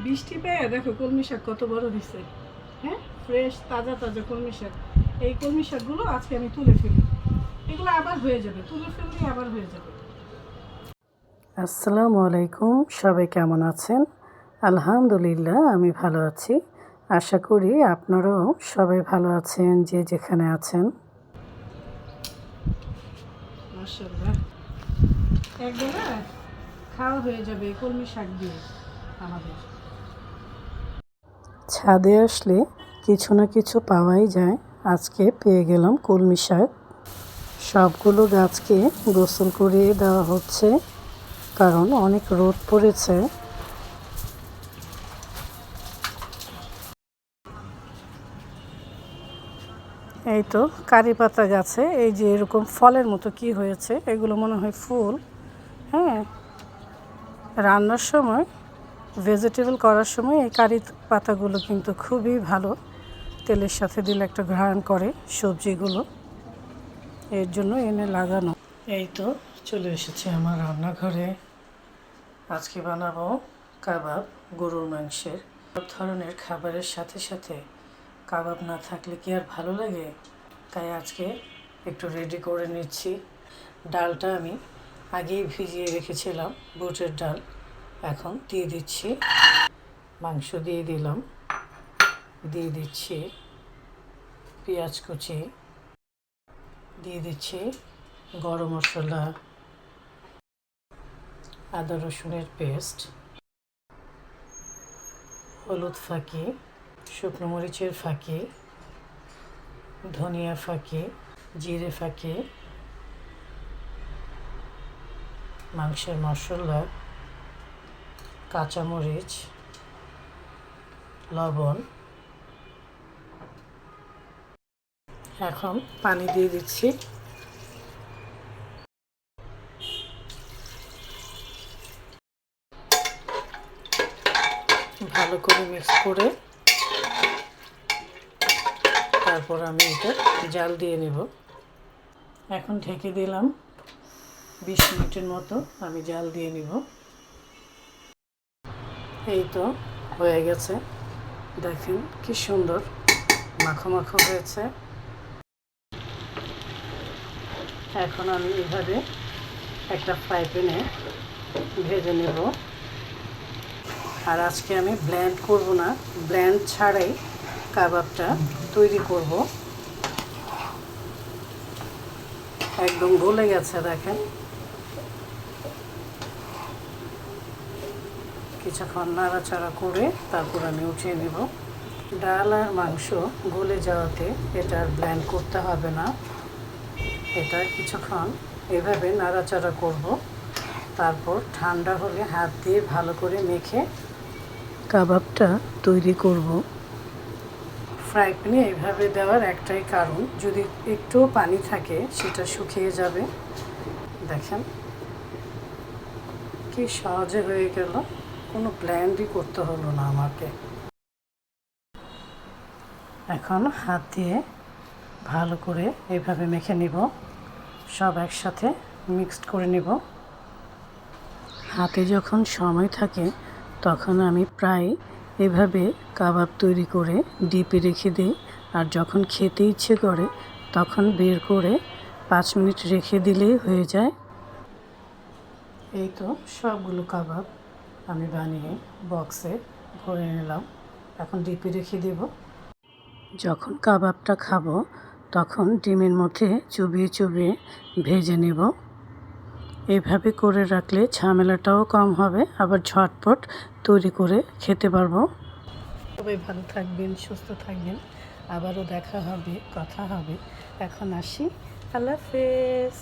বৃষ্টি পেয়ে দেখো কলমি শাক কত বড় হয়েছে। হ্যাঁ, ফ্রেশ তাজা তাজা কলমি শাক। এই কলমি শাকগুলো আজকে আমি তুলে ফেলি, এগুলো আবার হয়ে যাবে, তুলে ফেললে আবার হয়ে যাবে। আসসালামু আলাইকুম, সবাই কেমন আছেন? আলহামদুলিল্লাহ আমি ভালো আছি। আশা করি আপনারাও সবাই ভালো আছেন যে যেখানে আছেন। মাশাআল্লাহ, একবেলা খাওয়া হয়ে যাবে এই কলমি শাক দিয়ে আমাদের। ছাদে আসলে কিছু না কিছু পাওয়াই যায়। আজকে পেয়ে গেলাম কলমি শাক। সবগুলো গাছকে গোসল করিয়ে দেওয়া হচ্ছে, কারণ অনেক রোদ পড়েছে। এই তো কারি পাতা গাছে এই যে এরকম ফলের মতো কি হয়েছে, এগুলো মনে হয় ফুল। হ্যাঁ, রান্নার সময় ভেজিটেবল করার সময় এই কারি পাতাগুলো কিন্তু খুবই ভালো, তেলের সাথে দিলে একটা ঘ্রাণ করে সবজিগুলো, এর জন্য এনে লাগানো। এই তো চলে এসেছে আমার রান্নাঘরে। আজকে বানাবো কাবাব, গরুর মাংসের। সব ধরনের খাবারের সাথে সাথে কাবাব না থাকলে কি আর ভালো লাগে? তাই আজকে একটু রেডি করে নিচ্ছি। ডালটা আমি আগেই ভিজিয়ে রেখেছিলাম, বুটের ডাল। এখন দিয়ে দিচ্ছি, মাংস দিয়ে দিলাম, দিয়ে দিচ্ছি পেঁয়াজ কুচি, দিয়ে দিচ্ছি গরম মশলা, আদা রসুনের পেস্ট, হলুদ ফাঁকি, শুকনো মরিচের ফাঁকি, ধনিয়া ফাঁকি, জিরে ফাঁকি, মাংসের মশলা, কাঁচামরিচ, লবণ। এখন পানি দিয়ে দিচ্ছি। ভালো করে মিক্স করে তারপর আমি এটা জাল দিয়ে নেব। এখন ঢেকে দিলাম, 20 মিনিটের মতো আমি জাল দিয়ে নিব। এই তো হয়ে গেছে, দেখেন কি সুন্দর মাখো মাখো হয়েছে। এখন আমি এভাবে একটা ফ্রাই প্যানে ভেজে নেব। আর আজকে আমি ব্লেন্ড করব না, ব্লেন্ড ছাড়াই কাবাবটা তৈরি করব। একদম গলে গেছে দেখেন। কিছুক্ষণ নাড়াচাড়া করে তারপর আমি উঠিয়ে নেব। ডাল আর মাংস গলে যাওয়াতে এটা আর ব্লেন্ড করতে হবে না। এটা কিছুক্ষণ এভাবে নাড়াচাড়া করব, তারপর ঠান্ডা হলে হাত দিয়ে ভালো করে মেখে কাবাবটা তৈরি করব। ফ্রাই প্যানে এইভাবে দেওয়ার একটাই কারণ, যদি একটু পানি থাকে সেটা শুকিয়ে যাবে। দেখেন কি সহজে হয়ে গেল, কোনো ব্লেন্ডই করতে হলো না আমাকে। এখন হাত দিয়ে ভালো করে এইভাবে মেখে নিব, সব একসাথে মিক্সড করে নিব। হাতে যখন সময় থাকে তখন আমি প্রায় এভাবে কাবাব তৈরি করে ডিপে রেখে দিই, আর যখন খেতে ইচ্ছে করে তখন বের করে 5 মিনিট রেখে দিলেই হয়ে যায়। এই তো সবগুলো কাবাব আমি বানিয়ে বক্সে ভরে নিলাম, এখন ডিপে রেখে দেব। যখন কাবাবটা খাবো তখন ডিমের মধ্যে চুবিয়ে চুবিয়ে ভেজে নেব। এভাবে করে রাখলে ঝামেলাটাও কম হবে, আবার ঝটপট তৈরি করে খেতে পারবো। সবাই ভালো থাকবেন, সুস্থ থাকবেন, আবারও দেখা হবে, কথা হবে। এখন আসি, আল্লাহ হাফেজ।